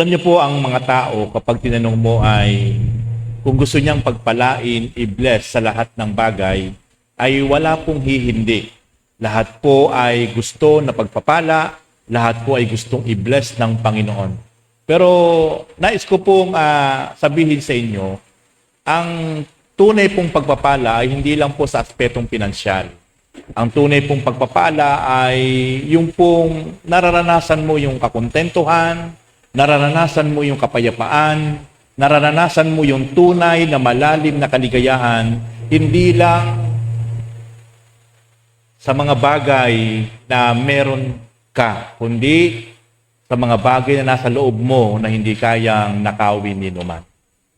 Alam niyo po ang mga tao kapag tinanong mo ay kung gusto niyang pagpalain, i-bless sa lahat ng bagay, ay wala pong hihindi. Lahat po ay gusto na pagpapala, lahat po ay gustong i-bless ng Panginoon. Pero nais ko pong sabihin sa inyo, ang tunay pong pagpapala ay hindi lang po sa aspetong pinansyal. Ang tunay pong pagpapala ay yung pong nararanasan mo yung kakontentuhan, nararanasan mo yung kapayapaan, nararanasan mo yung tunay na malalim na kaligayahan, hindi lang sa mga bagay na meron ka, kundi sa mga bagay na nasa loob mo na hindi kayang nakawin ni numan.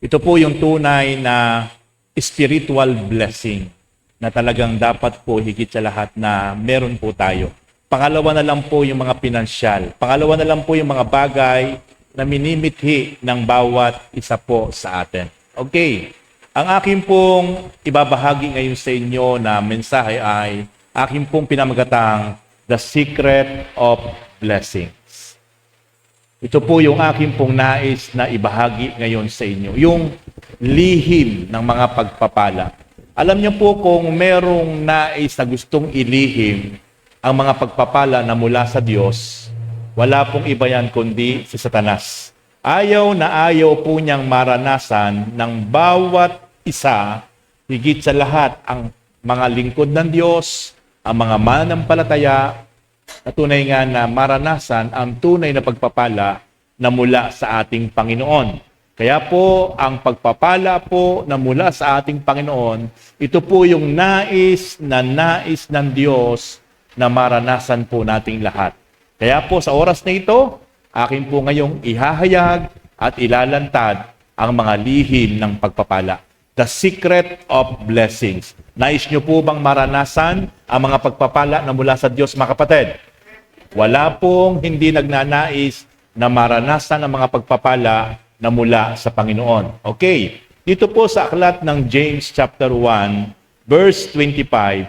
Ito po yung tunay na spiritual blessing na talagang dapat po higit sa lahat na meron po tayo. Pangalawa na lang po yung mga pinansyal. Pangalawa na lang po yung mga bagay na minimithi ng bawat isa po sa atin. Okay. Ang aking pong ibabahagi ngayon sa inyo na mensahe ay aking pong pinamagatang The Secret of Blessings. Ito po yung aking pong nais na ibahagi ngayon sa inyo. Yung lihim ng mga pagpapala. Alam niyo po kung merong nais na gustong ilihim ang mga pagpapala na mula sa Diyos, wala pong iba yan kundi si Satanas. Ayaw na ayaw po niyang maranasan ng bawat isa, higit sa lahat ang mga lingkod ng Diyos, ang mga mananampalataya, na tunay nga na maranasan ang tunay na pagpapala na mula sa ating Panginoon. Kaya po, ang pagpapala po na mula sa ating Panginoon, ito po yung nais ng Diyos na maranasan po nating lahat. Kaya po sa oras na ito, akin po ngayong ihahayag at ilalantad ang mga lihim ng pagpapala. The secret of blessings. Nais nyo po bang maranasan ang mga pagpapala na mula sa Diyos, mga kapatid? Wala pong hindi nagnanais na maranasan ang mga pagpapala na mula sa Panginoon. Okay, dito po sa aklat ng James chapter 1, verse 25,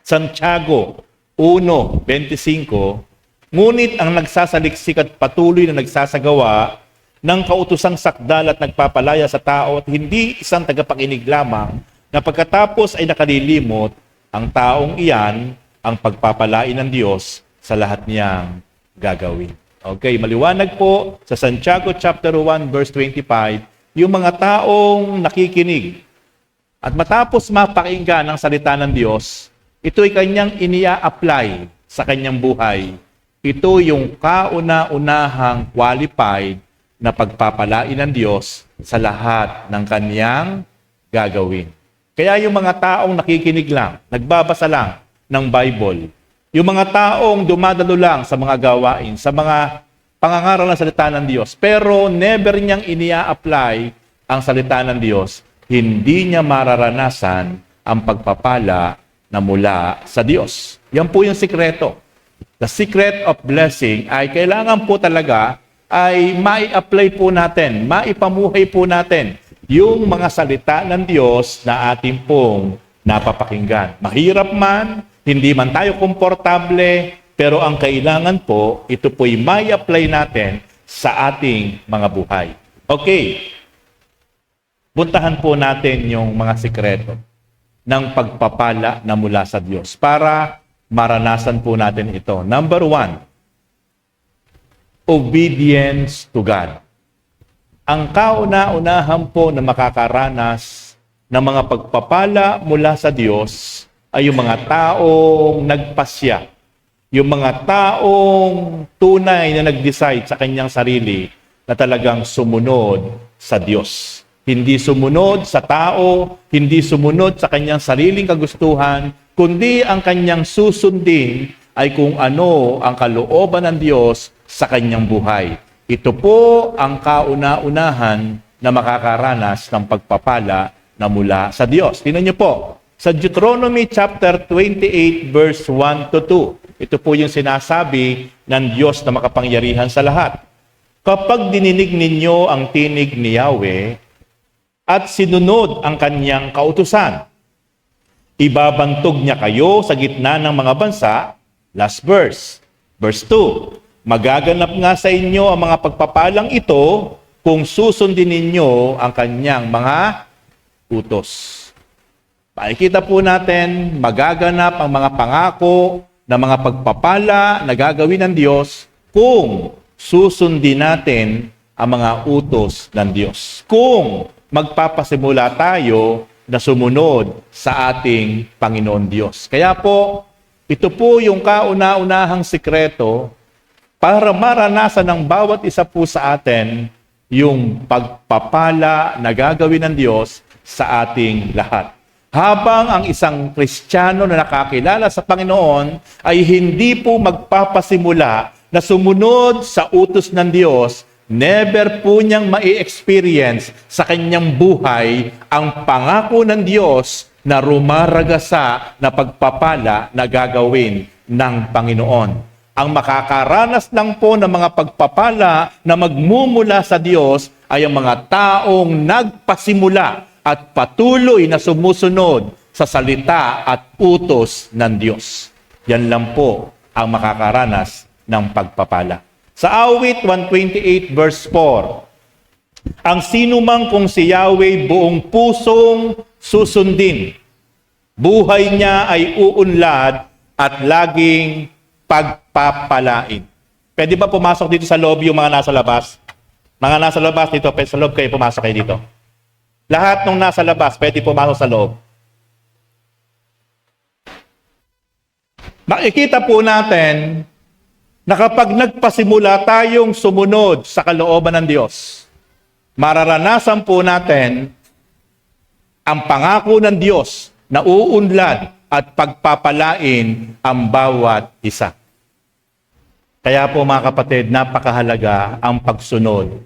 Santiago 1:25, ngunit ang nagsasaliksik at patuloy na nagsasagawa ng kautosang sakdal at nagpapalaya sa tao at hindi isang tagapakinig lamang na pagkatapos ay nakalilimot, ang taong iyan ang pagpapalain ng Diyos sa lahat niyang gagawin. Okay, maliwanag po sa Santiago chapter 1 verse 25, yung mga taong nakikinig at matapos mapakinggan ang salita ng Diyos, ito ay kanyang inia-apply sa kanyang buhay. Ito yung kauna-unahang qualified na pagpapalain ng Diyos sa lahat ng kanyang gagawin. Kaya yung mga taong nakikinig lang, nagbabasa lang ng Bible, yung mga taong dumadalo lang sa mga gawain, sa mga pangangaral ng salita ng Diyos, pero never niyang inia-apply ang salita ng Diyos, hindi niya mararanasan ang pagpapala na mula sa Diyos. Yan po yung sikreto. The secret of blessing ay kailangan po talaga ay mai-apply po natin, maipamuhay po natin yung mga salita ng Diyos na ating pong napapakinggan. Mahirap man, hindi man tayo komportable, pero ang kailangan po, ito po'y mai-apply natin sa ating mga buhay. Okay, buntahan po natin yung mga sikreto ng pagpapala na mula sa Diyos para maranasan po natin ito. Number 1, obedience to God. Ang kauna-unahan po na makakaranas ng mga pagpapala mula sa Diyos ay yung mga taong nagpasya. Yung mga taong tunay na nag-decide sa kanyang sarili na talagang sumunod sa Diyos. Hindi sumunod sa tao, hindi sumunod sa kanyang sariling kagustuhan, kundi ang kanyang susundin ay kung ano ang kalooban ng Diyos sa kanyang buhay. Ito po ang kauna-unahan na makakaranas ng pagpapala na mula sa Diyos. Tingnan niyo po, sa Deuteronomy chapter 28 verse 1 to 2. Ito po yung sinasabi ng Diyos na makapangyarihan sa lahat. Kapag dininig ninyo ang tinig ni Yahweh at sinunod ang kanyang kautusan, ibabantog niya kayo sa gitna ng mga bansa. Last verse. Verse 2. Magaganap nga sa inyo ang mga pagpapalang ito kung susundin ninyo ang kanyang mga utos. Pakikita po natin, magaganap ang mga pangako na mga pagpapala na gagawin ng Diyos kung susundin natin ang mga utos ng Diyos. Kung magpapasimula tayo na sumunod sa ating Panginoon Diyos. Kaya po, ito po yung kauna-unahang sikreto para maranasan ng bawat isa po sa atin yung pagpapala na gagawin ng Diyos sa ating lahat. Habang ang isang Kristiyano na nakakilala sa Panginoon ay hindi po magpapasimula na sumunod sa utos ng Diyos, never po niyang mai-experience sa kanyang buhay ang pangako ng Diyos na rumaragasa na pagpapala na gagawin ng Panginoon. Ang makakaranas lang po ng mga pagpapala na magmumula sa Diyos ay ang mga taong nagpasimula at patuloy na sumusunod sa salita at utos ng Diyos. Yan lang po ang makakaranas ng pagpapala. Sa Awit 128 verse 4, ang sinumang kung si Yahweh buong pusong susundin, buhay niya ay uunlad at laging pagpapalain. Pwede ba pumasok dito sa loob yung mga nasa labas? Mga nasa labas dito, sa loob kayo, pumasok kayo dito. Lahat ng nasa labas, pwede pumasok sa loob. Makikita po natin na kapag nagpasimula tayong sumunod sa kalooban ng Diyos, mararanasan po natin ang pangako ng Diyos na uunlad at pagpapalain ang bawat isa. Kaya po mga kapatid, napakahalaga ang pagsunod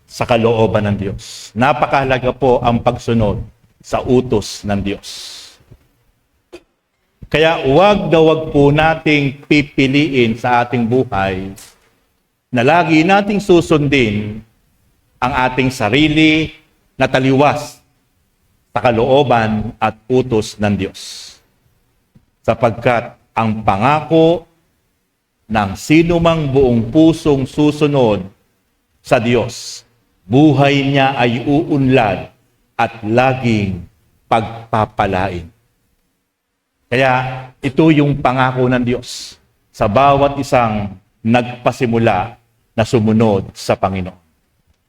sa kalooban ng Diyos. Napakahalaga po ang pagsunod sa utos ng Diyos. Kaya huwag na huwag po nating pipiliin sa ating buhay na lagi nating susundin ang ating sarili na taliwas sa kalooban at utos ng Diyos. Sapagkat ang pangako ng sinumang buong pusong susunod sa Diyos, buhay niya ay uunlad at laging pagpapalain. Kaya ito yung pangako ng Diyos sa bawat isang nagpasimula na sumunod sa Panginoon.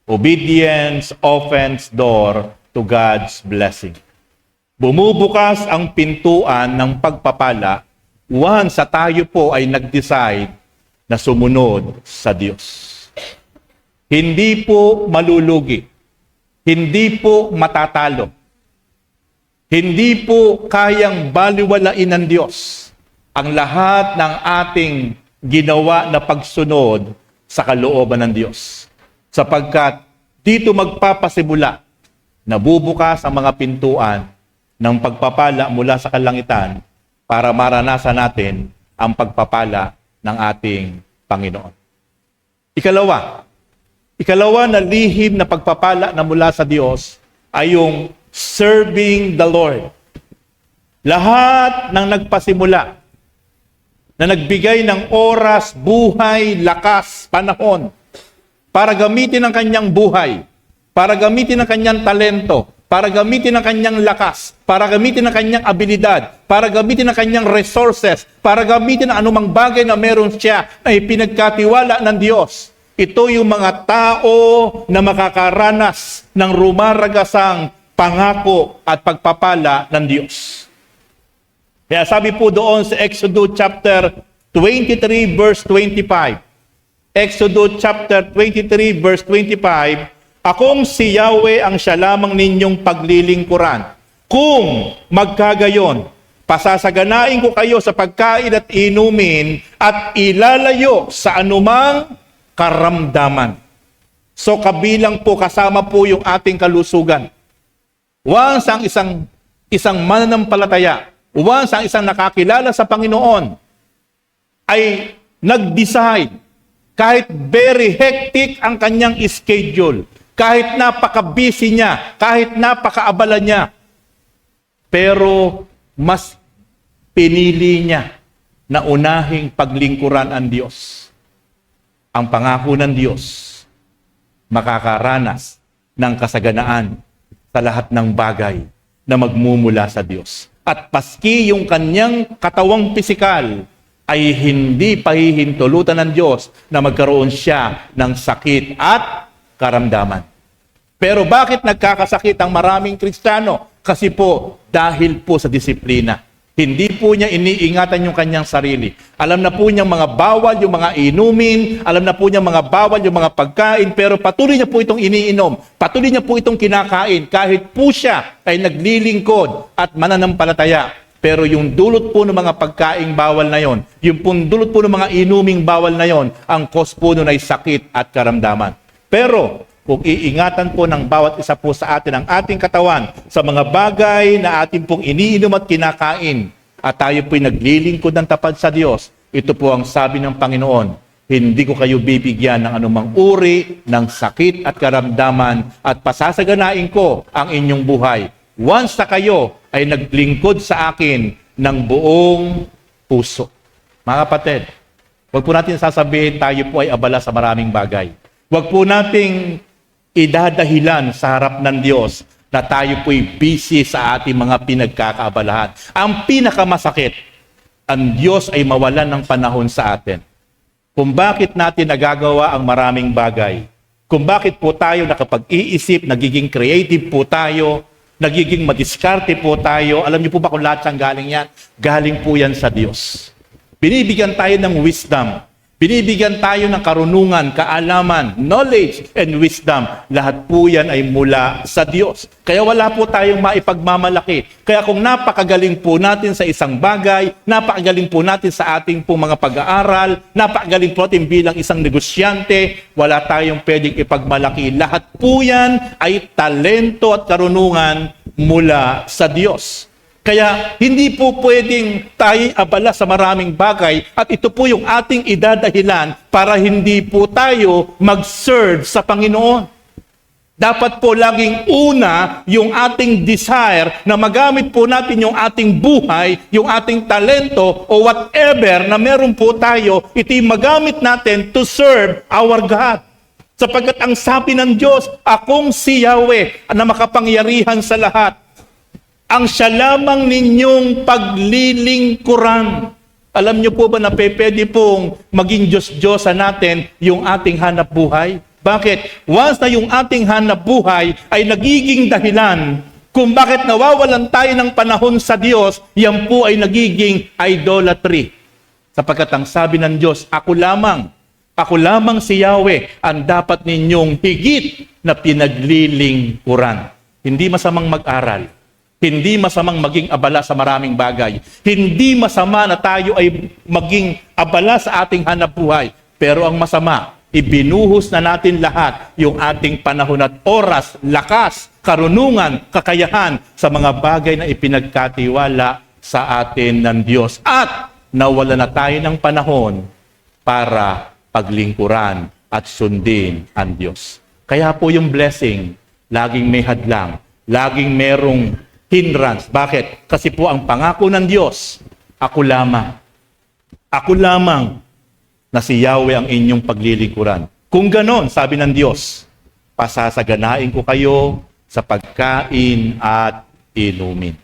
Obedience opens door to God's blessing. Bumubukas ang pintuan ng pagpapala once sa tayo po ay nag-decide na sumunod sa Diyos. Hindi po malulugi. Hindi po matatalo. Hindi po kayang baliwalain ng Diyos ang lahat ng ating ginawa na pagsunod sa kalooban ng Diyos. Sapagkat dito magpapasimula, nabubukas ang mga pintuan ng pagpapala mula sa kalangitan para maranasan natin ang pagpapala ng ating Panginoon. Ikalawa na lihim na pagpapala na mula sa Diyos ay yung serving the Lord. Lahat ng nagpasimula na nagbigay ng oras, buhay, lakas, panahon para gamitin ang kanyang buhay, para gamitin ang kanyang talento, para gamitin ang kanyang lakas, para gamitin ang kanyang abilidad, para gamitin ang kanyang resources, para gamitin ang anumang bagay na meron siya ay pinagkatiwala ng Diyos. Ito yung mga tao na makakaranas ng rumaragasang pangako at pagpapala ng Diyos. Kaya sabi po doon sa Exodus chapter 23 verse 25. Exodus chapter 23 verse 25, akong si Yahweh ang siya lamang ninyong paglilingkuran. Kung magkagayon, pasasaganain ko kayo sa pagkain at inumin at ilalayo sa anumang karamdaman. So kabilang po, kasama po yung ating kalusugan. Once ang isang mananampalataya, once ang isang nakakilala sa Panginoon, ay nag-decide, kahit very hectic ang kanyang schedule, kahit napaka-busy niya, kahit napaka-abala niya, pero mas pinili niya na unahing paglingkuran ang Diyos, ang pangako ng Diyos, makakaranas ng kasaganaan sa lahat ng bagay na magmumula sa Diyos. At paski yung kanyang katawang pisikal, ay hindi pahihintulutan ng Diyos na magkaroon siya ng sakit at karamdaman. Pero bakit nagkakasakit ang maraming Kristiyano? Kasi po, dahil po sa disiplina. Hindi po niya iniingatan yung kanyang sarili. Alam na po niya mga bawal yung mga inumin, alam na po niya mga bawal yung mga pagkain, pero patuloy niya po itong iniinom, patuloy niya po itong kinakain, kahit po siya ay naglilingkod at mananampalataya. Pero yung dulot po ng mga pagkaing bawal na yon, yung dulot po ng mga inuming bawal na yon, ang cause po nun ay sakit at karamdaman. Pero kung iingatan po ng bawat isa po sa atin ang ating katawan sa mga bagay na ating pong iniinom at kinakain, at tayo po'y naglilingkod ng tapat sa Diyos, ito po ang sabi ng Panginoon, hindi ko kayo bibigyan ng anumang uri ng sakit at karamdaman at pasasaganain ko ang inyong buhay. Once na kayo ay naglingkod sa akin ng buong puso. Mga kapatid, huwag po natin sasabihin tayo po ay abala sa maraming bagay. Huwag po nating idadahilan sa harap ng Diyos na tayo po'y busy sa ating mga pinagkakaabalahan. Ang pinakamasakit, ang Diyos ay mawalan ng panahon sa atin. Kung bakit natin nagagawa ang maraming bagay, kung bakit po tayo nakapag-iisip, nagiging creative po tayo, nagiging madiskarte po tayo, alam niyo po ba kung lahat siyang galing yan? Galing po yan sa Diyos. Binibigyan tayo ng wisdom. Binibigyan tayo ng karunungan, kaalaman, knowledge, and wisdom. Lahat po yan ay mula sa Diyos. Kaya wala po tayong maipagmamalaki. Kaya kung napakagaling po natin sa isang bagay, napakagaling po natin sa ating po mga pag-aaral, napakagaling po natin bilang isang negosyante, wala tayong pwedeng ipagmalaki. Lahat po yan ay talento at karunungan mula sa Diyos. Kaya hindi po pwedeng tayo abala sa maraming bagay at ito po yung ating idadahilan para hindi po tayo mag-serve sa Panginoon. Dapat po laging una yung ating desire na magamit po natin yung ating buhay, yung ating talento o whatever na meron po tayo, ito'y magamit natin to serve our God. Sapagkat ang sabi ng Diyos, akong si Yahweh na makapangyarihan sa lahat. Ang siya lamang ninyong paglilingkuran. Alam niyo po ba na pwede pong maging Diyos-Diyosa natin yung ating hanap buhay? Bakit? Once na yung ating hanap buhay ay nagiging dahilan kung bakit nawawalan tayo ng panahon sa Diyos, yan po ay nagiging idolatry. Sapagkat ang sabi ng Diyos, ako lamang si Yahweh ang dapat ninyong higit na pinaglilingkuran. Hindi masamang mag-aral. Hindi masamang maging abala sa maraming bagay. Hindi masama na tayo ay maging abala sa ating hanap buhay. Pero ang masama, ibinuhos na natin lahat yung ating panahon at oras, lakas, karunungan, kakayahan sa mga bagay na ipinagkatiwala sa atin ng Diyos. At nawala na tayo ng panahon para paglingkuran at sundin ang Diyos. Kaya po yung blessing, laging may hadlang, laging merong hindrance. Bakit? Kasi po ang pangako ng Diyos, ako lamang na si Yahweh ang inyong paglilingkuran. Kung ganon, sabi ng Diyos, pasasaganain ko kayo sa pagkain at inumin.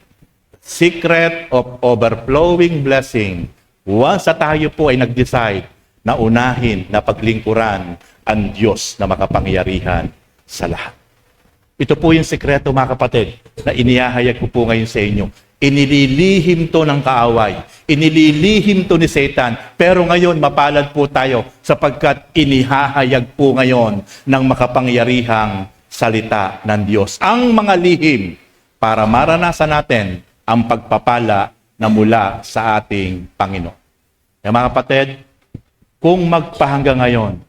Secret of overflowing blessing. Once na tayo po ay nag-decide na unahin na paglingkuran ang Diyos na makapangyarihan sa lahat. Ito po yung sekreto, mga kapatid, na inihahayag ko po ngayon sa inyo. Inililihim to ng kaaway. Inililihim to ni Satan. Pero ngayon, mapalad po tayo sapagkat inihahayag po ngayon ng makapangyarihang salita ng Diyos. Ang mga lihim para maranasan natin ang pagpapala na mula sa ating Panginoon. Kaya mga kapatid, kung magpahanggang ngayon,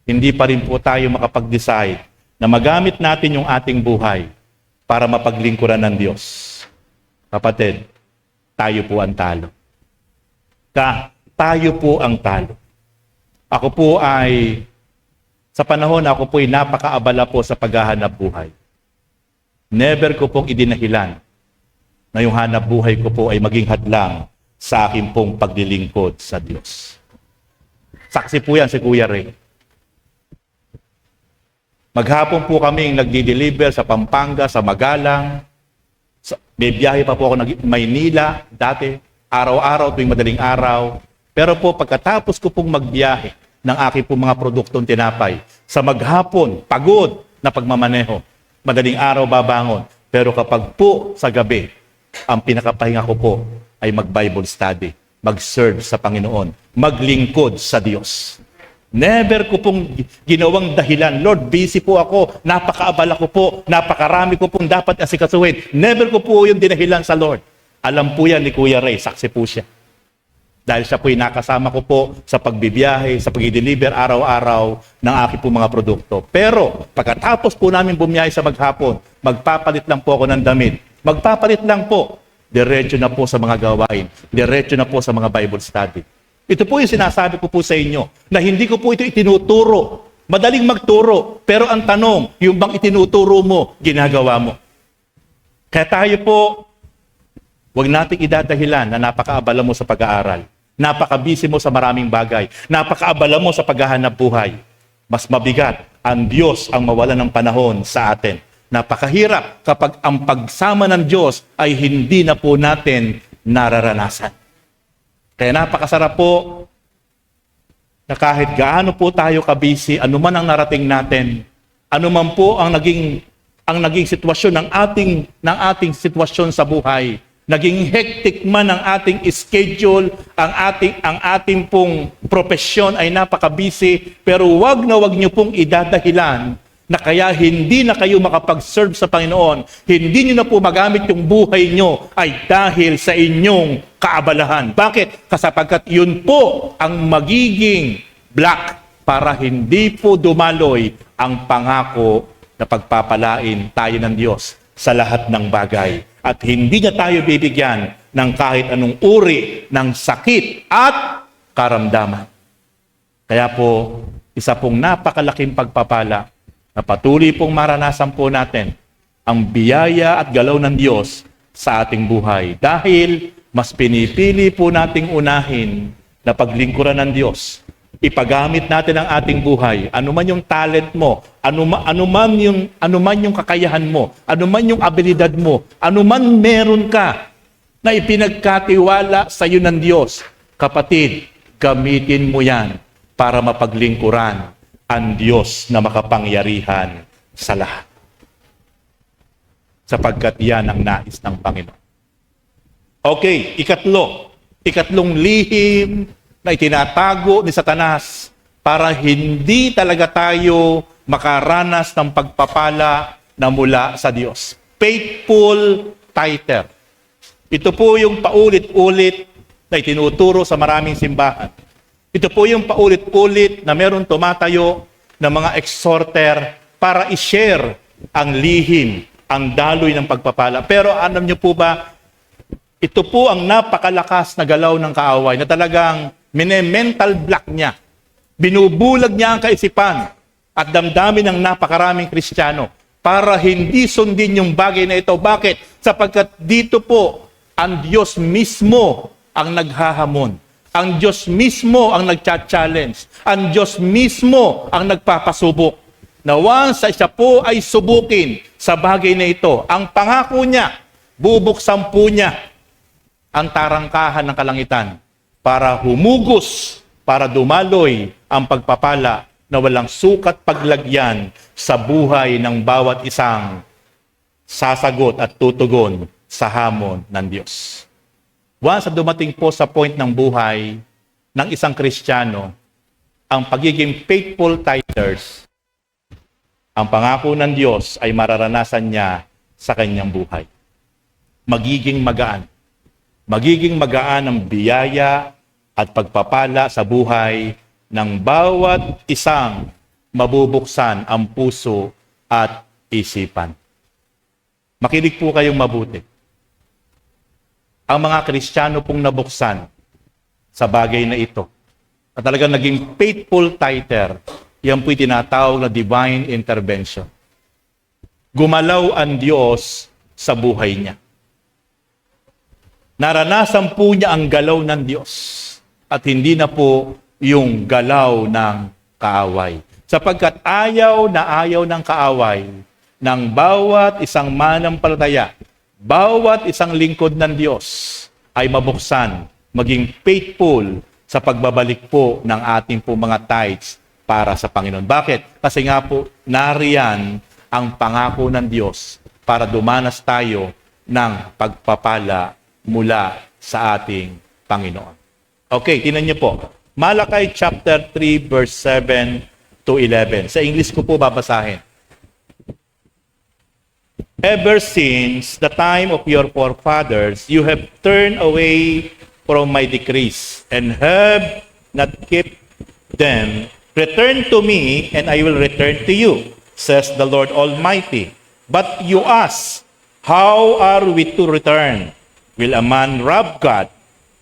hindi pa rin po tayo makapag-decide na magamit natin yung ating buhay para mapaglingkuran ng Diyos. Kapatid, tayo po ang talo. Tayo po ang talo. Ako po ay, sa panahon ako po ay napakaabala po sa paghahanap buhay. Never ko pong idinahilan na yung hanap buhay ko po ay maging hadlang sa akin pong paglilingkod sa Diyos. Saksi po yan si Kuya Ray. Maghapon po kaming nagdi-deliver sa Pampanga, sa Magalang. May biyahe pa po ako Maynila dati, araw-araw tuwing madaling araw. Pero po pagkatapos ko pong magbiyahe ng aking pong mga produktong tinapay, sa maghapon, pagod na pagmamaneho, madaling araw babangon. Pero kapag po sa gabi, ang pinakapahinga ko po ay mag-Bible study, mag-serve sa Panginoon, maglingkod sa Diyos. Never ko pong ginawang dahilan, Lord, busy po ako, napakaabala ko po, napakarami ko pong dapat asikasuhin. Never ko po yung dinahilan sa Lord. Alam po yan ni Kuya Ray, saksi po siya. Dahil siya po'y nakasama ko po sa pagbibiyahe, sa pag-deliver araw-araw ng aking po mga produkto. Pero pagkatapos po namin bumiyahe sa maghapon, magpapalit lang po ako ng damit. Magpapalit lang po. Diretso na po sa mga gawain. Diretso na po sa mga Bible study. Ito po yung sinasabi ko po sa inyo, na hindi ko po ito itinuturo. Madaling magturo, pero ang tanong, yung bang itinuturo mo, ginagawa mo. Kaya tayo po, huwag nating idadahilan na napakaabala mo sa pag-aaral. Napaka-busy mo sa maraming bagay. Napakaabala mo sa paghahanap buhay. Mas mabigat, ang Diyos ang mawalan ng panahon sa atin. Napakahirap kapag ang pagsama ng Diyos ay hindi na po natin nararanasan. Kaya napakasarap po na kahit gaano po tayo kabisi, anuman ang narating natin, anuman po ang naging sitwasyon ng ating sitwasyon sa buhay, naging hectic man ang ating schedule, ang ating pong propesyon ay napakabisi, pero wag na wag niyo pong idadahilan na kaya hindi na kayo makapag-serve sa Panginoon, hindi niyo na po magamit yung buhay niyo ay dahil sa inyong kaabalahan. Bakit? Kasapagkat yun po ang magiging block para hindi po dumaloy ang pangako na pagpapalain tayo ng Diyos sa lahat ng bagay. At hindi niya tayo bibigyan ng kahit anong uri ng sakit at karamdaman. Kaya po, isa pong napakalaking pagpapala na patuloy pong maranasan po natin ang biyaya at galaw ng Diyos sa ating buhay. Dahil mas pinipili po nating unahin na paglingkuran ng Diyos. Ipagamit natin ang ating buhay. Anuman yung talent mo, anuman yung kakayahan mo, anuman yung abilidad mo, anuman meron ka na ipinagkatiwala sa iyo ng Diyos. Kapatid, gamitin mo yan para mapaglingkuran ang Diyos na makapangyarihan sa lahat. Sapagkat yan ang nais ng Panginoon. Okay, ikatlong lihim na itinatago ni Satanas para hindi talaga tayo makaranas ng pagpapala na mula sa Diyos. Faithful tither. Ito po yung paulit-ulit na itinuturo sa maraming simbahan. Ito po yung paulit-ulit na meron tumatayo ng mga exhorter para i-share ang lihim, ang daloy ng pagpapala. Pero alam niyo po ba, ito po ang napakalakas na galaw ng kaaway na talagang mental block niya. Binubulag niya ang kaisipan at damdamin ng napakaraming Kristiyano para hindi sundin yung bagay na ito. Bakit? Sapagkat dito po, ang Diyos mismo ang naghahamon. Ang Diyos mismo ang nagcha-challenge. Ang Diyos mismo ang nagpapasubok. Na once siya po ay subukin sa bagay na ito, ang pangako niya, bubuksan po niya ang tarangkahan ng kalangitan para humugos, para dumaloy ang pagpapala na walang sukat paglagyan sa buhay ng bawat isang sasagot at tutugon sa hamon ng Diyos. Once dumating po sa point ng buhay ng isang Kristiyano, ang pagiging faithful tithers, ang pangako ng Diyos ay mararanasan niya sa kanyang buhay. Magiging magaan. Magiging magaan ang biyaya at pagpapala sa buhay ng bawat isang mabubuksan ang puso at isipan. Makinig po kayong mabuti. Ang mga Kristiyano pong nabuksan sa bagay na ito, at talagang naging faithful tither, yan po'y tinatawag na divine intervention. Gumalaw ang Diyos sa buhay niya. Naranasan po niya ang galaw ng Diyos at hindi na po yung galaw ng kaaway. Sapagkat ayaw ng kaaway ng bawat isang manampalataya, bawat isang lingkod ng Diyos ay mabuksan, maging faithful sa pagbabalik po ng ating po mga tithes para sa Panginoon. Bakit? Kasi nga po, nariyan ang pangako ng Diyos para dumanas tayo ng pagpapala mula sa ating Panginoon. Okay, tingnan niyo po. Malakay chapter 3 verse 7 to 11. Sa English ko po babasahin. Ever since the time of your forefathers, you have turned away from my decrees and have not kept them. Return to me, and I will return to you, says the Lord Almighty. But you ask, how are we to return? Will a man rob God?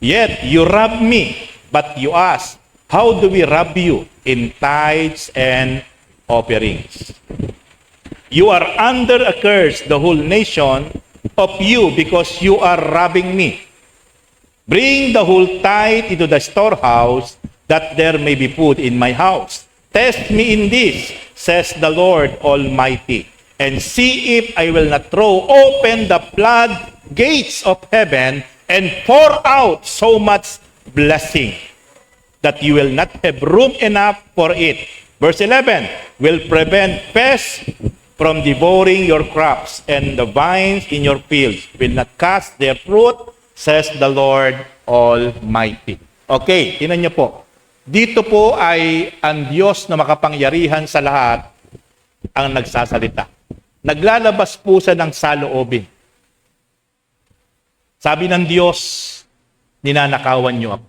Yet you rob me. But you ask, how do we rob you? In tithes and offerings. You are under a curse, the whole nation of you, because you are robbing me. Bring the whole tithe into the storehouse, that there may be food in my house. Test me in this, says the Lord Almighty, and see if I will not throw open the floodgates of heaven and pour out so much blessing that you will not have room enough for it. Verse 11, will prevent pests from devouring your crops, and the vines in your fields will not cast their fruit, says the Lord Almighty. Okay, tingnan niyo po. Dito po ay ang Diyos na makapangyarihan sa lahat ang nagsasalita. Naglalabas po siya ng saloobin. Sabi ng Diyos, ninanakawan niyo ako.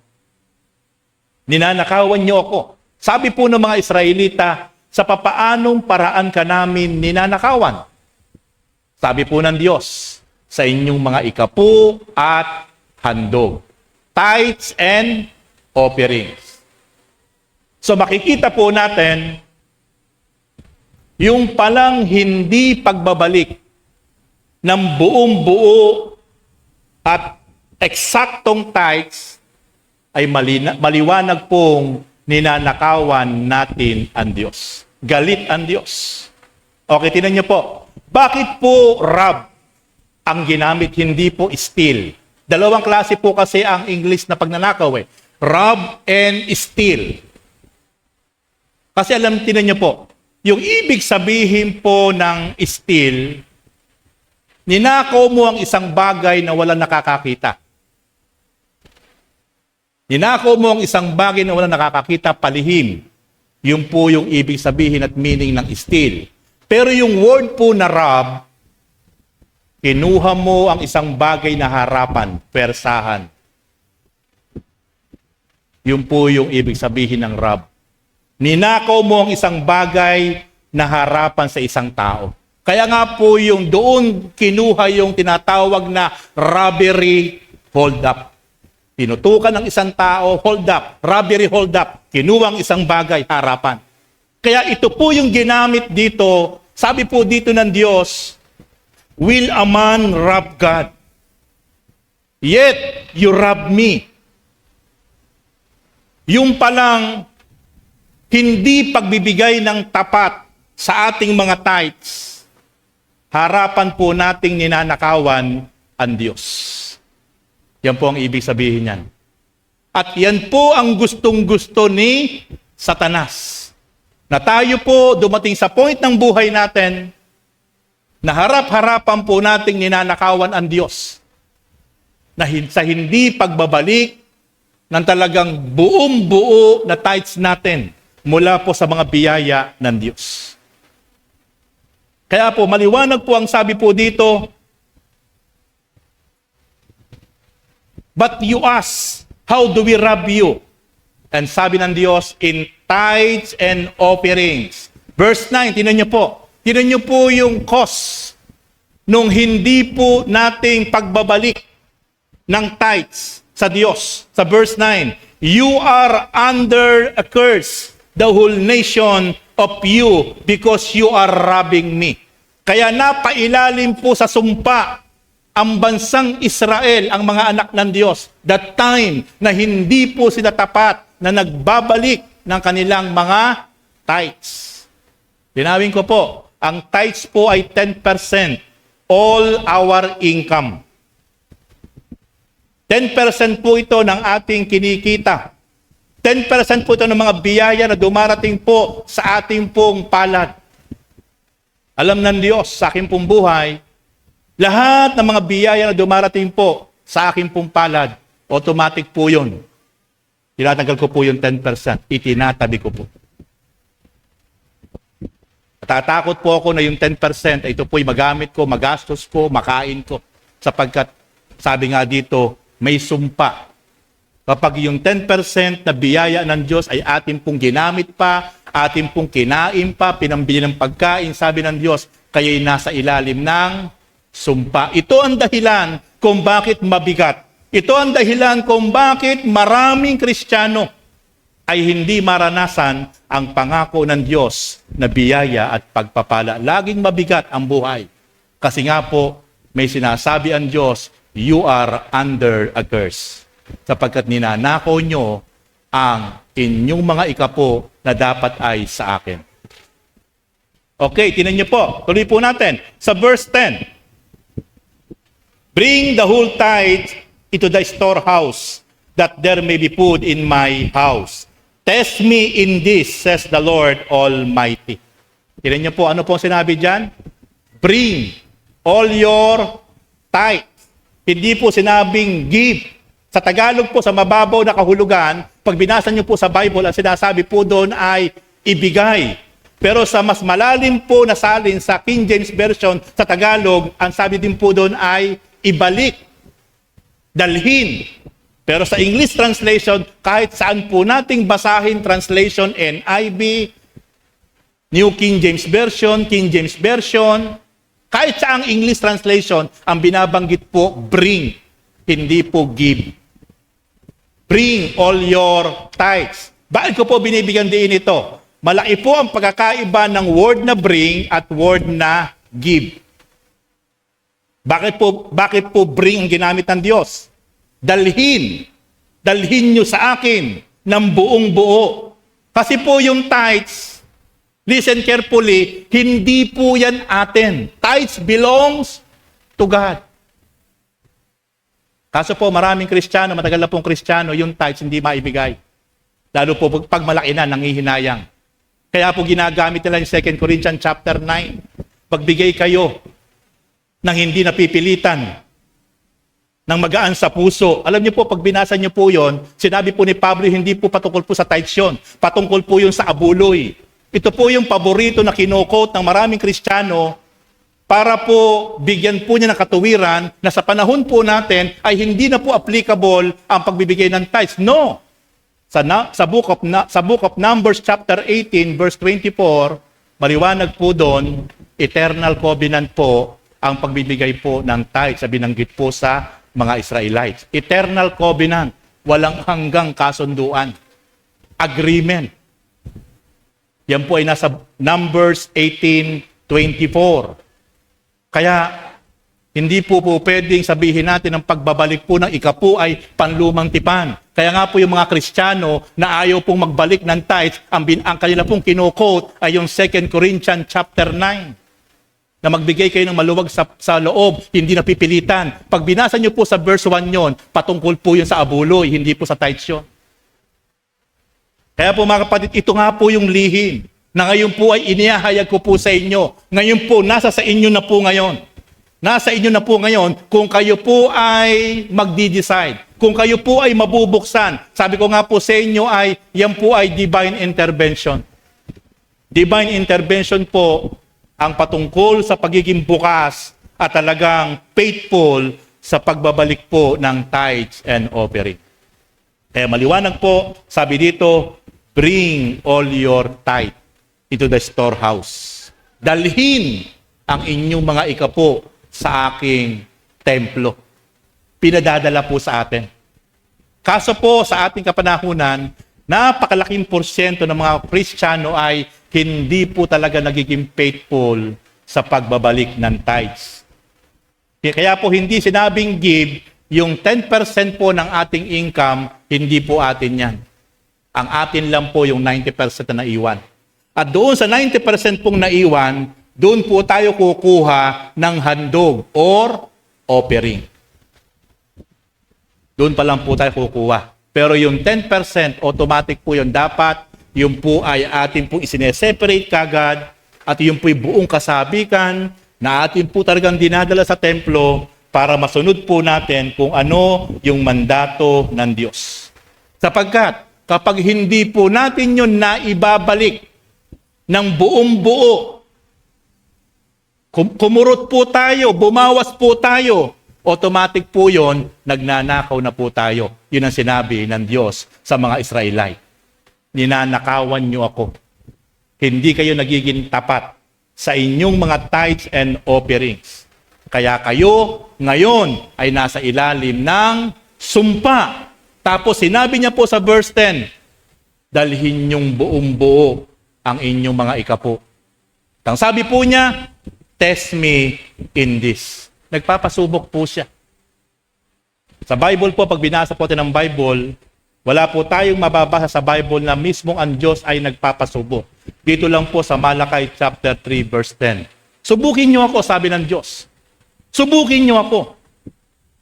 Ninanakawan niyo ako. Sabi po ng mga Israelita, sa papaanong paraan ka namin ninanakawan? Sabi po ng Diyos, sa inyong mga ikapu at handog. Tithes and offerings. So makikita po natin, yung palang hindi pagbabalik ng buong-buo at eksaktong tithes ay maliwanag pong ninanakawan natin ang Diyos. Galit ang Diyos. Okay, tingnan niyo po. Bakit po rob ang ginamit, hindi po steal? Dalawang klase po kasi ang English na pagnanakaw eh. Rob and steal. Kasi tingnan niyo po, yung ibig sabihin po ng steal, ninakaw mo ang isang bagay na walang nakakakita. Ninakaw mo ang isang bagay na walang nakakakita, palihim. Yun po yung ibig sabihin at meaning ng steal. Pero yung word po na rob, kinuha mo ang isang bagay na harapan, persahan. Yun po yung ibig sabihin ng rob. Ninakaw mo ang isang bagay na harapan sa isang tao. Kaya nga po yung doon kinuha yung tinatawag na robbery hold up. Tinutukan ng isang tao, hold up, robbery hold up. Kinuha ang isang bagay, harapan. Kaya ito po yung ginamit dito. Sabi po dito ng Diyos, will a man rob God? Yet you rob me. Yung palang hindi pagbibigay ng tapat sa ating mga tithes, harapan po nating ninanakawan ang Diyos. Yan po ang ibig sabihin niyan. At yan po ang gustong-gusto ni Satanas. Na tayo po dumating sa point ng buhay natin na harap-harapan po nating ninanakawan ang Diyos. Na sa hindi pagbabalik ng talagang buong-buo na tithes natin mula po sa mga biyaya ng Diyos. Kaya po, maliwanag po ang sabi po dito, but you ask, how do we rob you? And sabi ng Diyos, in tithes and offerings. Verse 9, tinan niyo po. Tinan niyo po yung cause nung hindi po nating pagbabalik ng tithes sa Diyos. Sa verse 9, you are under a curse, the whole nation of you, because you are robbing me. Kaya napailalim po sa sumpa ang bansang Israel, ang mga anak ng Diyos, that time na hindi po sila tapat na nagbabalik ng kanilang mga tithes. Linawin ko po, ang tithes po ay 10%, all our income. 10% po ito ng ating kinikita. 10% po ito ng mga biyaya na dumarating po sa ating pong palad. Alam ng Diyos sa aking pong buhay, lahat ng mga biyaya na dumarating po sa aking pong palad, automatic po yun. Tinatanggal ko po yung 10%. Itinatabi ko po. Natatakot po ako na yung 10%, ito po'y magamit ko, magastos ko, makain ko. Sapagkat, sabi nga dito, may sumpa. Kapag yung 10% na biyaya ng Diyos ay atin pong ginamit pa, atin pong kinain pa, pinambili ng pagkain, sabi ng Diyos, kayo'y nasa ilalim ng sumpa. Ito ang dahilan kung bakit mabigat. Ito ang dahilan kung bakit maraming Kristiyano ay hindi maranasan ang pangako ng Diyos na biyaya at pagpapala. Laging mabigat ang buhay. Kasi nga po, may sinasabi ang Diyos, you are under a curse. Sapagkat ninanakaw nyo ang inyong mga ikapo na dapat ay sa akin. Okay, tinan nyo po. Tuloy po natin. Sa verse 10. Bring the whole tithe into the storehouse, that there may be food in my house. Test me in this, says the Lord Almighty. Tinan nyo po, ano po sinabi dyan? Bring all your tithe. Hindi po sinabing give. Sa Tagalog po, sa mababaw na kahulugan, pag binasa nyo po sa Bible, ang sinasabi po doon ay ibigay. Pero sa mas malalim po na salin sa King James Version sa Tagalog, ang sabi din po doon ay ibalik, dalhin. Pero sa English translation, kahit saan po nating basahin translation NIV, New King James Version, King James Version, kahit saang English translation, ang binabanggit po, bring, hindi po give. Bring all your tithes. Bakit ko po binibigyan din ito? Malaki po ang pagkakaiba ng word na bring at word na give. Bakit po bring ang ginamit ng Diyos? Dalhin. Dalhin nyo sa akin ng buong buo. Kasi po yung tithes, listen carefully, hindi po yan atin. Tithes belongs to God. Kaso po maraming Kristiyano, matagal na pong Kristiyano, yung tithes hindi maibigay. Lalo po pag malaki na, nangihinayang. Kaya po ginagamit nila yung 2 Corinthians chapter 9. Pagbigay kayo ng hindi napipilitan, ng magaan sa puso. Alam niyo po, pag binasa niyo po yon, sinabi po ni Pablo, hindi po patungkol po sa tithes yun. Patungkol po yun sa abuloy. Ito po yung paborito na kinokot ng maraming Kristiyano para po bigyan po niya ng katuwiran na sa panahon po natin ay hindi na po applicable ang pagbibigay ng tithes. No! Sa book of Numbers chapter 18 verse 24, maliwanag po doon, eternal covenant po ang pagbibigay po ng tithes, sa binanggit po sa mga Israelites. Eternal covenant, walang hanggang kasunduan. Agreement. Yan po ay nasa Numbers 18:24. Kaya, hindi po pwedeng sabihin natin ang pagbabalik po ng ikapu ay panlumang tipan. Kaya nga po yung mga Kristiyano na ayaw pong magbalik ng tithes, ang kanila pong kino-quote ay yung 2 Corinthians chapter 9. Na magbigay kayo ng maluwag sa loob, hindi napipilitan. Pag binasa nyo po sa verse 1 yon, patungkol po yun sa abuloy, hindi po sa tithes yun. Kaya po mga kapatid, ito nga po yung lihim na ngayon po ay inihahayag ko po sa inyo. Ngayon po, nasa sa inyo na po ngayon. Nasa inyo na po ngayon kung kayo po ay magdi-decide. Kung kayo po ay mabubuksan. Sabi ko nga po sa inyo ay, yan po ay divine intervention. Divine intervention po ang patungkol sa pagiging bukas at talagang faithful sa pagbabalik po ng tithes and offering. Kaya maliwanag po, sabi dito, bring all your tithe into the storehouse. Dalhin ang inyong mga ikapo sa aking templo. Pinadadala po sa atin. Kaso po sa ating kapanahunan, napakalaking porsyento ng mga Kristiyano ay hindi po talaga nagiging faithful sa pagbabalik ng tithes. Kaya po hindi sinabing give, yung 10% po ng ating income, hindi po atin yan. Ang atin lang po yung 90% na naiwan. At doon sa 90% pong naiwan, doon po tayo kukuha ng handog or offering. Doon pa lang po tayo kukuha. Pero yung 10%, automatic po yun. Dapat yung po ay atin po isineseparate kagad at yung po buong kasabikan na atin po talagang dinadala sa templo para masunod po natin kung ano yung mandato ng Diyos. Sapagkat kapag hindi po natin yun na ibabalik ng buong buo, kumurot po tayo, bumawas po tayo, automatic po yun, nagnanakaw na po tayo. Yun ang sinabi ng Diyos sa mga Israelite. Ninanakawan niyo ako. Hindi kayo nagiging tapat sa inyong mga tithes and offerings. Kaya kayo ngayon ay nasa ilalim ng sumpa. Tapos sinabi niya po sa verse 10, dalhin niyong buong buo ang inyong mga ikapo. Ang sabi po niya, test me in this. Nagpapasubok po siya. Sa Bible po, pag binasa po natin ng Bible, wala po tayong mababasa sa Bible na mismong ang Diyos ay nagpapasubok. Dito lang po sa Malakay chapter 3 verse 10. Subukin niyo ako, sabi ng Diyos. Subukin niyo ako.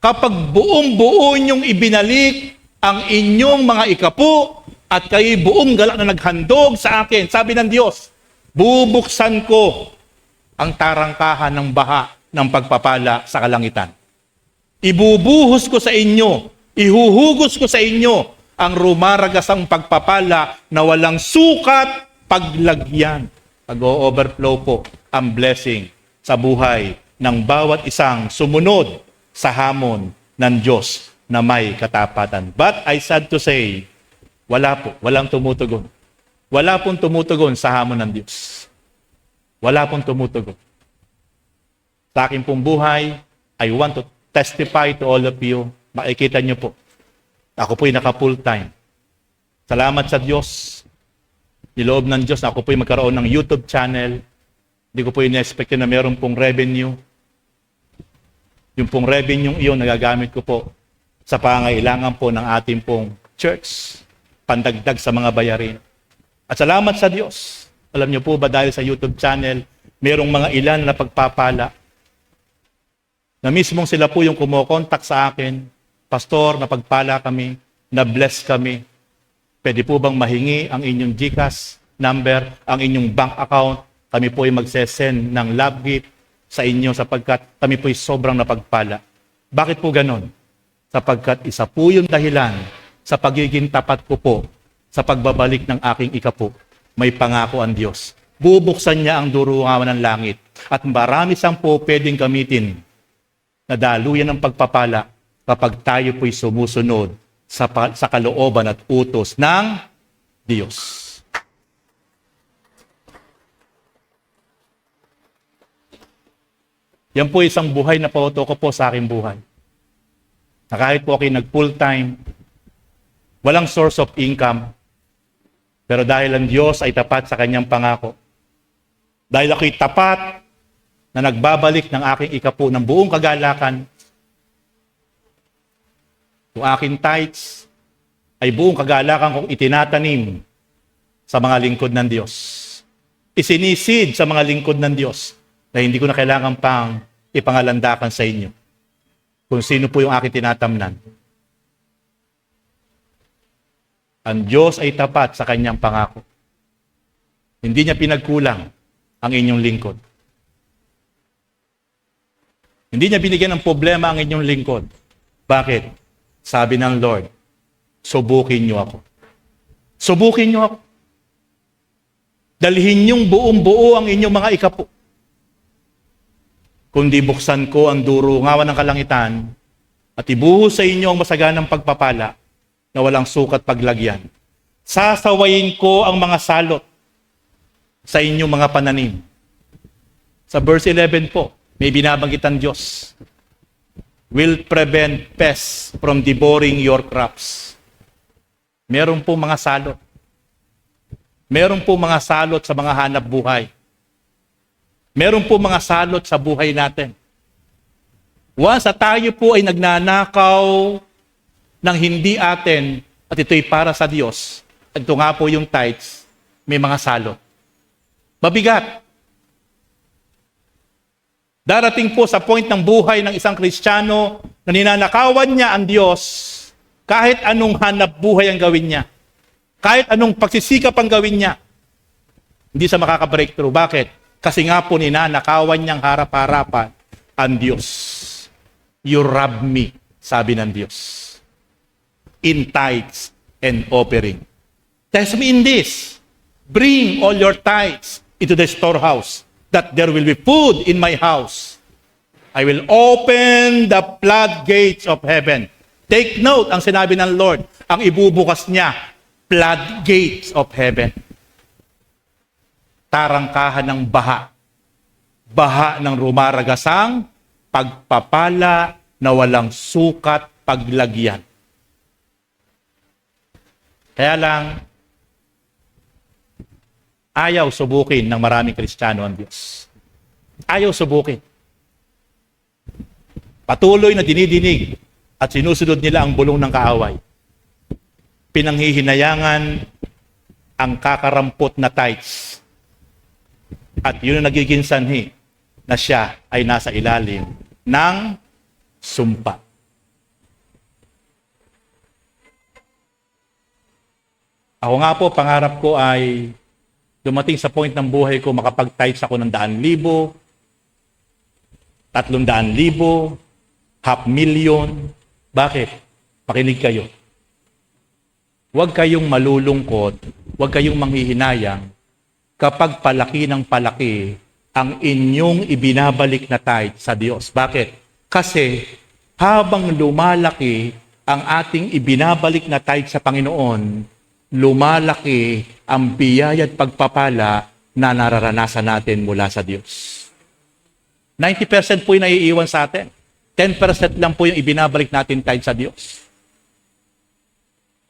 Kapag buong buo niyong ibinalik ang inyong mga ikapo at kayo buong galak na naghandog sa akin, sabi ng Diyos, bubuksan ko ang tarangkahan ng baha ng pagpapala sa kalangitan. Ibubuhos ko sa inyo, ihuhugos ko sa inyo ang rumaragasang pagpapala na walang sukat paglagyan. Pag-o-overflow po ang blessing sa buhay ng bawat isang sumunod sa hamon ng Diyos na may katapatan. But I sad to say, walang tumutugon. Wala pong tumutugon sa hamon ng Diyos. Wala pong tumutugon. Sa aking pong buhay, I want to testify to all of you. Makikita niyo po, ako po'y naka-full time. Salamat sa Diyos. Niloob ng Diyos na ako po'y magkaroon ng YouTube channel. Hindi ko po in-expect na meron pong revenue. Yung pong revenue iyon, nagagamit ko po sa pangailangan po ng ating pong church. Pandagdag sa mga bayarin. At salamat sa Diyos. Alam niyo po ba dahil sa YouTube channel, merong mga ilan na pagpapala na mismong sila po yung kumokontak sa akin, Pastor, napagpala kami, na-bless kami. Pwede po bang mahingi ang inyong GCash number, ang inyong bank account? Kami po ay magsesend ng love gift sa inyo sapagkat kami po ay sobrang napagpala. Bakit po ganon? Sapagkat isa po yung dahilan sa pagiging tapat ko po sa pagbabalik ng aking ikapo. May pangako ang Diyos. Bubuksan niya ang durungawan ng langit at marami siyang po pwedeng gamitin na daluyan ng pagpapala kapag tayo po'y sumusunod sa kalooban at utos ng Diyos. Yan po isang buhay na pauto ko po sa aking buhay. Na kahit po ako'y nag-full time, walang source of income, pero dahil ang Diyos ay tapat sa kanyang pangako, dahil ako'y tapat na nagbabalik ng aking ikapo ng buong kagalakan, yung aking tithes ay buong kagalakan kong itinatanim sa mga lingkod ng Diyos. Isinisid sa mga lingkod ng Diyos na hindi ko na kailangan pang ipangalandakan sa inyo kung sino po yung aking tinatamnan. Ang Diyos ay tapat sa kanyang pangako. Hindi niya pinagkulang ang inyong lingkod. Hindi niya binigyan ng problema ang inyong lingkod. Bakit? Sabi ng Lord, subukin niyo ako. Subukin niyo ako. Dalhin niyong buong buo ang inyong mga ikapo. Kundi buksan ko ang durungawan ng kalangitan at ibuhos sa inyo ang masaganang pagpapala na walang sukat paglagyan. Sasawayin ko ang mga salot sa inyong mga pananim. Sa verse 11 po, may binabanggit ang Diyos. Will prevent pests from devouring your crops. Meron po mga salot. Meron po mga salot sa mga hanap buhay. Meron po mga salot sa buhay natin. Once na tayo po ay nagnanakaw ng hindi atin at ito'y para sa Diyos, at ito nga po yung tithes, may mga salot. Mabigat. Darating po sa point ng buhay ng isang Kristiyano na ninanakawan niya ang Diyos kahit anong hanap buhay ang gawin niya. Kahit anong pagsisikap ang gawin niya. Hindi siya makaka-breakthrough. Bakit? Kasi nga po ninanakawan niyang harap-harapan ang Diyos. You rob me, sabi ng Diyos. In tithes and offering. Test me in this. Bring all your tithes into the storehouse, that there will be food in my house. I will open the floodgates of heaven. Take note, ang sinabi ng Lord, ang ibubukas niya, floodgates of heaven. Tarangkahan ng baha. Baha ng rumaragasang pagpapala na walang sukat paglagyan. Kaya lang, ayaw subukin ng maraming Kristiyano ang Diyos. Ayaw subukin. Patuloy na dinidinig at sinusunod nila ang bulong ng kaaway. Pinanghihinayangan ang kakarampot na tithes. At yun ang nagiging sanhi na siya ay nasa ilalim ng sumpa. Ako nga po, pangarap ko ay dumating sa point ng buhay ko, makapag-tithes ako ng 100,000, 300,000, 500,000. Bakit? Pakinig kayo. Huwag kayong malulungkot, huwag kayong manghihinayang kapag palaki ng palaki ang inyong ibinabalik na tithe sa Diyos. Bakit? Kasi habang lumalaki ang ating ibinabalik na tithe sa Panginoon, lumalaki ang biyaya at pagpapala na nararanasan natin mula sa Diyos. 90% po yung naiiwan sa atin. 10% lang po yung ibinabalik natin tithe sa Diyos.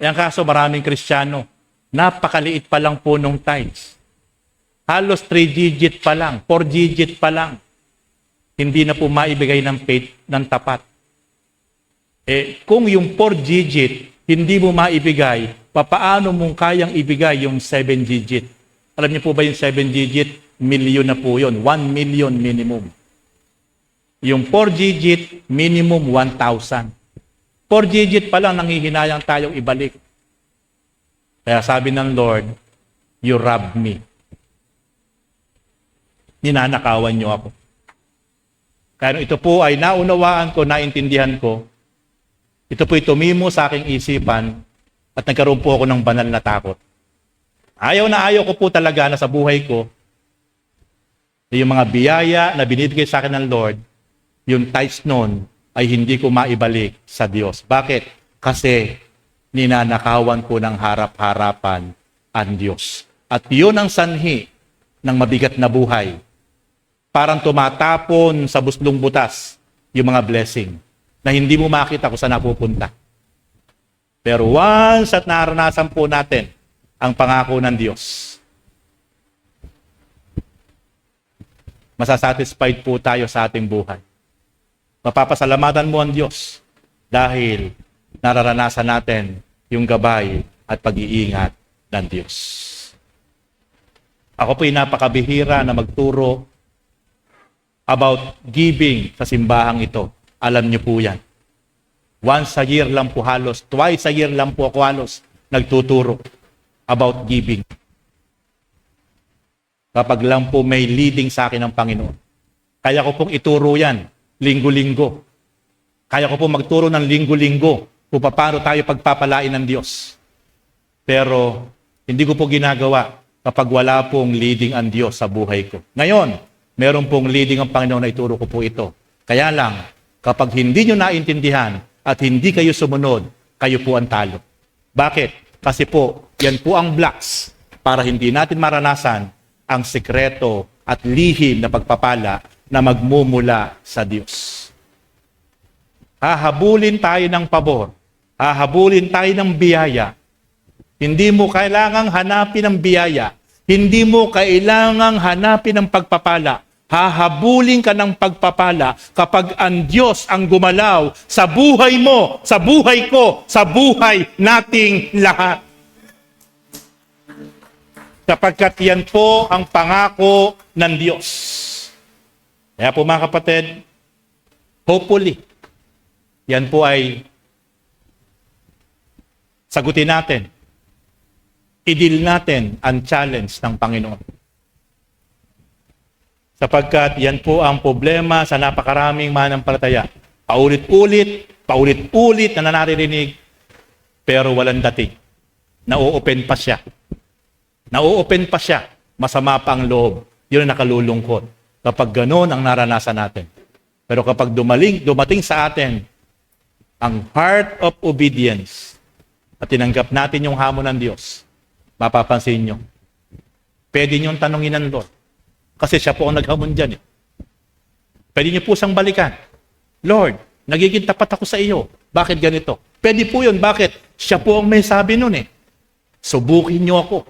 Yan kaso maraming Kristiyano, napakaliit pa lang po nung tithes. Halos 3-digit pa lang, 4-digit pa lang. Hindi na po maibigay ng faith ng tapat. Kung yung 4-digit, hindi mo maibigay, papaano mong kayang ibigay yung 7-digit? Alam niyo po ba yung 7-digit? Milyon na po yun. 1 million minimum. Yung 4-digit, minimum 1,000. 4-digit pa lang nanghihinayang tayong ibalik. Kaya sabi ng Lord, you rob me. Ninanakawan niyo ako. Kaya ito po ay naunawaan ko, naintindihan ko. Ito po'y tumimo sa aking isipan at nagkaroon po ako ng banal na takot. Ayaw na ayaw ko po talaga na sa buhay ko na yung mga biyaya na binibigay sa akin ng Lord, yung tithes noon ay hindi ko maibalik sa Diyos. Bakit? Kasi ninanakawan ko ng harap-harapan ang Diyos. At yun ang sanhi ng mabigat na buhay. Parang tumatapon sa buslong butas yung mga blessing na hindi mo makita kung saan napupunta. Pero once at naranasan po natin ang pangako ng Diyos, masasatisfied po tayo sa ating buhay. Mapapasalamatan mo ang Diyos dahil nararanasan natin yung gabay at pag-iingat ng Diyos. Ako po'y napakabihira na magturo about giving sa simbahang ito. Alam niyo po yan. Once a year lang po halos, twice a year lang po ako halos nagtuturo about giving. Kapag lang po may leading sa akin ng Panginoon. Kaya ko pong ituro yan, linggo-linggo. Kaya ko pong magturo ng linggo-linggo kung paano tayo pagpapalain ng Diyos. Pero hindi ko po ginagawa kapag wala pong leading ang Diyos sa buhay ko. Ngayon, meron pong leading ang Panginoon na ituro ko po ito. Kaya lang, kapag hindi nyo naintindihan at hindi kayo sumunod, kayo po ang talo. Bakit? Kasi po, yan po ang blocks para hindi natin maranasan ang sekreto at lihim na pagpapala na magmumula sa Diyos. Hahabulin tayo ng pabor. Hahabulin tayo ng biyaya. Hindi mo kailangang hanapin ang biyaya. Hindi mo kailangang hanapin ang pagpapala. Hahabulin ka ng pagpapala kapag ang Diyos ang gumalaw sa buhay mo, sa buhay ko, sa buhay nating lahat. Sapagkat yan po ang pangako ng Diyos. Kaya po mga kapatid, hopefully, yan po ay sagutin natin. I-deal natin ang challenge ng Panginoon. Sapagkat yan po ang problema sa napakaraming manampalataya. Paulit-ulit na naririnig, pero walang dating. Nauopen pa siya. Masama pa ang loob. Yun ang nakalulungkot. Kapag gano'n ang naranasan natin. Pero kapag dumating sa atin ang heart of obedience at tinanggap natin yung hamon ng Diyos, mapapansin nyo, pwede nyo tanongin ng Lord. Kasi siya po ang naghamon dyan. Pwede nyo po siyang balikan. Lord, nagiging tapat ako sa iyo. Bakit ganito? Pwede po yun. Bakit? Siya po ang may sabi nun eh. Subukin nyo ako.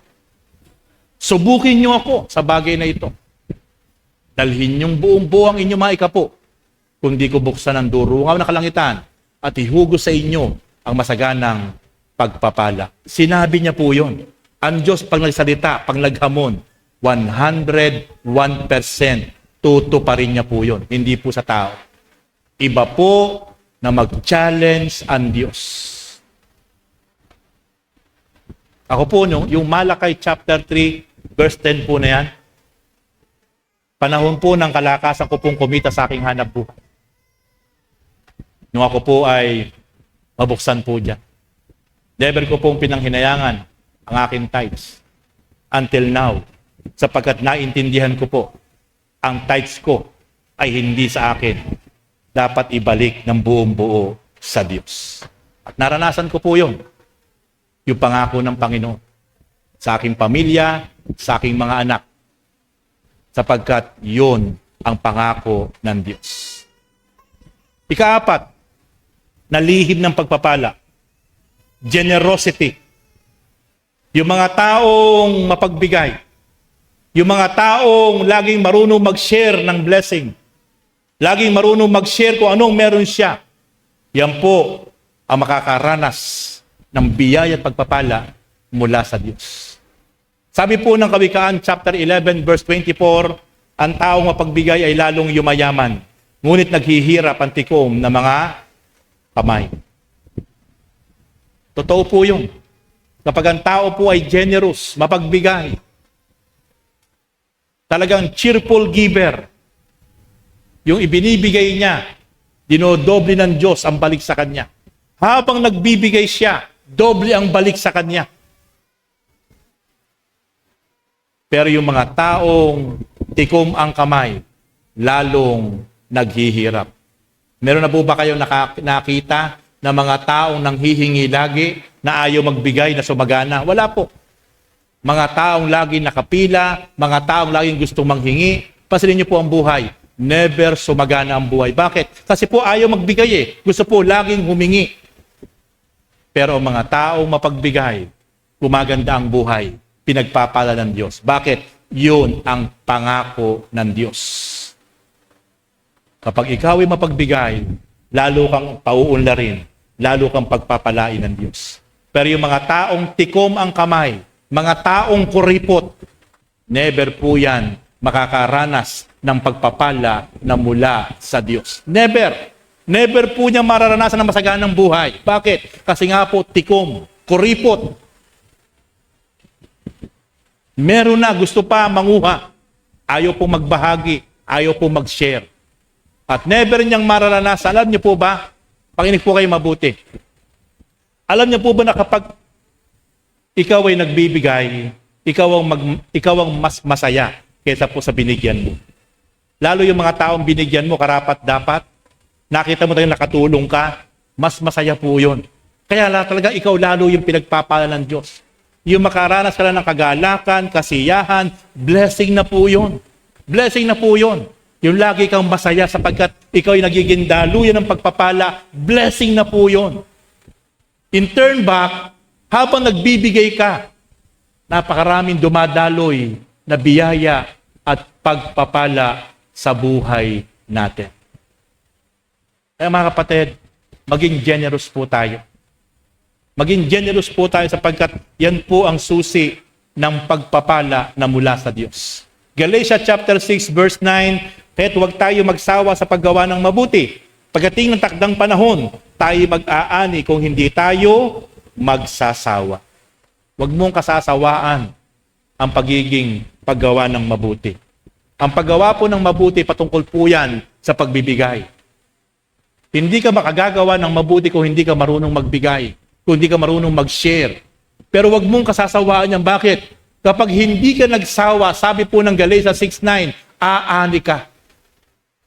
Subukin nyo ako sa bagay na ito. Dalhin yung buong buo ang inyong mga ikapo. Kundi ko buksan ang durungaw na kalangitan at ihugos sa inyo ang masaganang pagpapala. Sinabi niya po yun. Ang Diyos pag nagsalita, pag naghamon, 101% tuto pa rin niya po yun. Hindi po sa tao. Iba po na mag-challenge ang Diyos. Ako po, yung Malakay chapter 3, verse 10 po na yan, panahon po ng kalakasan ko pong kumita sa aking hanap buhay. Nung ako po ay mabuksan po dyan. Never ko pong pinanghinayangan ang aking tithes. Until now, sapagkat naintindihan ko po, ang tithes ko ay hindi sa akin. Dapat ibalik ng buong buo sa Diyos. At naranasan ko po yun. Yung pangako ng Panginoon. Sa aking pamilya, sa aking mga anak. Sapagkat yun ang pangako ng Diyos. Ika-4, na lihim ng pagpapala. Generosity. Yung mga taong mapagbigay. Yung mga taong laging marunong mag-share ng blessing. Laging marunong mag-share kung anong meron siya. Yan po ang makakaranas ng biyaya at pagpapala mula sa Diyos. Sabi po ng Kawikaan chapter 11 verse 24, ang taong mapagbigay ay lalong yumayaman, ngunit naghihirap ang tikom ng mga kamay. Totoo po yun. Kapag ang tao po ay generous, mapagbigay, talagang cheerful giver, yung ibinibigay niya, dinodoble ng Diyos ang balik sa kanya. Habang nagbibigay siya, doble ang balik sa kanya. Pero yung mga taong tikom ang kamay, lalong naghihirap. Meron na po ba kayong nakita na mga taong nanghihingi lagi na ayaw magbigay na sumagana? Wala po. Mga taong laging nakapila, mga taong laging gustong manghingi, pasilin niyo po ang buhay. Never sumagana ang buhay. Bakit? Kasi po ayaw magbigay eh. Gusto po laging humingi. Pero ang mga taong mapagbigay, gumaganda ang buhay. Pinagpapala ng Diyos. Bakit? Yun ang pangako ng Diyos. Kapag ikaw ay mapagbigay, lalo kang pauunlarin, lalo kang pagpapalain ng Diyos. Pero yung mga taong tikom ang kamay, mga taong kuripot, never po yan makakaranas ng pagpapala na mula sa Diyos. Never. Never po niya mararanasan ng masaganang buhay. Bakit? Kasi nga po, tikom, kuripot. Meron na, gusto pa manguha. Ayaw po magbahagi. Ayaw po mag-share. At never niyang mararanasan. Alam niyo po ba? Pakinig po kayo mabuti. Alam niyo po ba na kapag ikaw ay nagbibigay, ikaw ang mas masaya kaysa po sa binigyan mo. Lalo yung mga taong binigyan mo, karapat-dapat, nakita mo tayong nakatulong ka, mas masaya po yun. Kaya talaga ikaw lalo yung pinagpapala ng Diyos. Yung makaranas ka lang ng kagalakan, kasiyahan, blessing na po yun. Blessing na po yun. Yung lagi kang masaya sapagkat ikaw ay nagiging daluyan ng pagpapala, blessing na po yun. In turn back, habang nagbibigay ka, napakaraming dumadaloy na biyaya at pagpapala sa buhay natin. Kaya mga kapatid, maging generous po tayo. Maging generous po tayo sapagkat yan po ang susi ng pagpapala na mula sa Diyos. Galatians chapter 6 verse 9, kaya't huwag tayo magsawa sa paggawa ng mabuti. Pagdating ng takdang panahon, tayo mag-aani kung hindi tayo magsasawa. Huwag mong kasasawaan ang pagiging paggawa ng mabuti. Ang paggawa po ng mabuti, patungkol po yan sa pagbibigay. Hindi ka makagagawa ng mabuti kung hindi ka marunong magbigay, kung hindi ka marunong mag-share. Pero wag mong kasasawaan yan. Bakit? Kapag hindi ka nagsawa, sabi po ng Galatians 6:9, aani ka.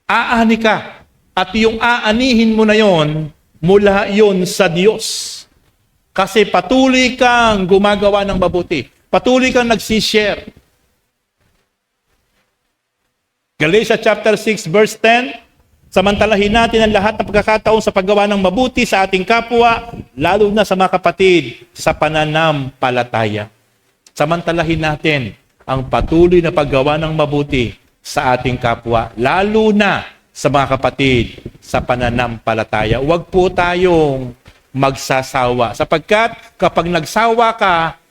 Aani ka. At yung aanihin mo na yon, mula yon sa Diyos. Kasi patuloy kang gumagawa ng mabuti. Patuloy kang nagsishare. Galatians chapter 6 verse 10, samantalahin natin ang lahat ng pagkakataon sa paggawa ng mabuti sa ating kapwa, lalo na sa mga kapatid sa pananampalataya. Samantalahin natin ang patuloy na paggawa ng mabuti sa ating kapwa, lalo na sa mga kapatid sa pananampalataya. Huwag po tayong magsasawa. Sapagkat kapag nagsawa ka,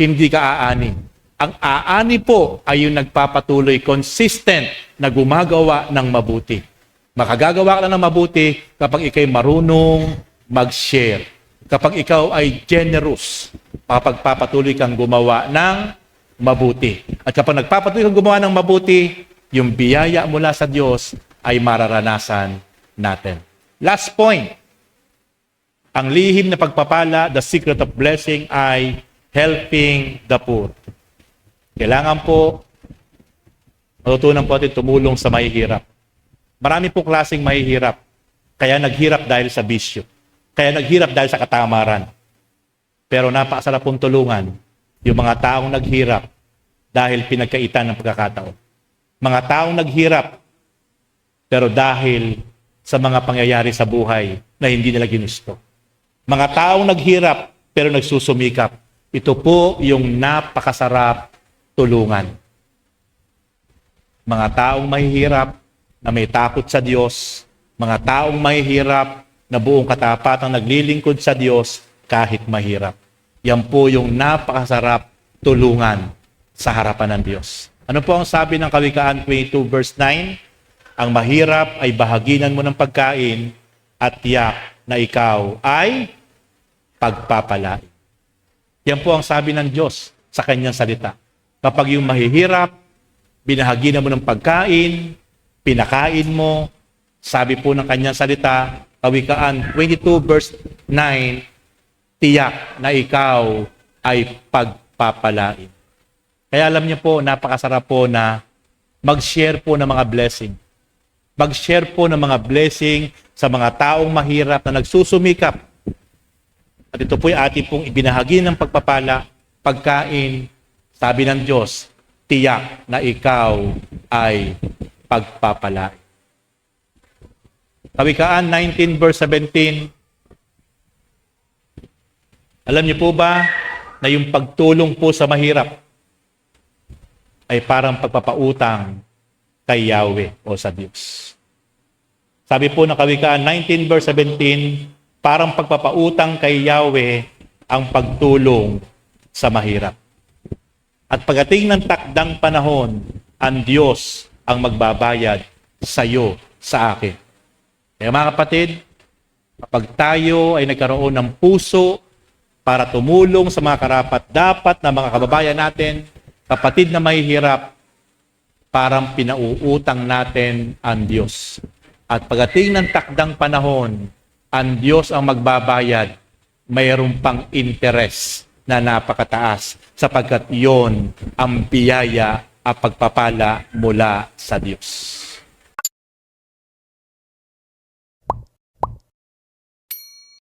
hindi ka aani. Ang aani po ay yung nagpapatuloy, consistent na gumagawa ng mabuti. Makagagawa ka lang ng mabuti kapag ikay marunong mag-share. Kapag ikaw ay generous, makapagpapatuloy kang gumawa ng mabuti. At kapag nagpapatuloy kang gumawa ng mabuti, yung biyaya mula sa Diyos ay mararanasan natin. Last point. Ang lihim na pagpapala, the secret of blessing, ay helping the poor. Kailangan po matutunan po natin tumulong sa mahihirap. Marami po klaseng mahihirap. Kaya naghirap dahil sa bisyo. Kaya naghirap dahil sa katamaran. Pero napakasarap pong tulungan yung mga taong naghirap dahil pinagkaitan ng pagkakataon. Mga taong naghirap pero dahil sa mga pangyayari sa buhay na hindi nila ginusto. Mga taong naghirap pero nagsusumikap. Ito po yung napakasarap tulungan. Mga taong mahihirap na may takot sa Diyos, mga taong mahihirap na buong katapatang naglilingkod sa Diyos kahit mahirap. Yan po yung napakasarap tulungan sa harapan ng Diyos. Ano po ang sabi ng Kawikaan 22 verse 9? Ang mahirap ay bahaginan mo ng pagkain at tiyak na ikaw ay pagpapalain. Yan po ang sabi ng Diyos sa kanyang salita. Kapag yung mahihirap, binahaginan mo ng pagkain, pinakain mo, sabi po ng kanyang salita, Kawikaan 22 verse 9, tiyak na ikaw ay pagpapalain. Kaya alam niyo po, napakasarap po na mag-share po ng mga blessing. Mag-share po ng mga blessing sa mga taong mahirap na nagsusumikap. At ito po yung ating pong ibinahagi ng pagpapala, pagkain, sabi ng Diyos, tiyak na ikaw ay pagpapalain. Kawikaan 19 verse 17, alam niyo po ba na yung pagtulong po sa mahirap ay parang pagpapautang kay Yahweh o sa Diyos. Sabi po ng Kawikaan 19 verse 17, parang pagpapautang kay Yahweh ang pagtulong sa mahirap. At pagdating ng takdang panahon, ang Diyos ang magbabayad sa iyo, sa akin. Kaya mga kapatid, kapag tayo ay nagkaroon ng puso para tumulong sa mga karapat-dapat na mga kababayan natin, kapatid na mahihirap, parang pinauutang natin ang Diyos. At pagdating ng takdang panahon, ang Diyos ang magbabayad, mayroon pang interes na napakataas sapagkat yon ang biyaya at pagpapala mula sa Diyos.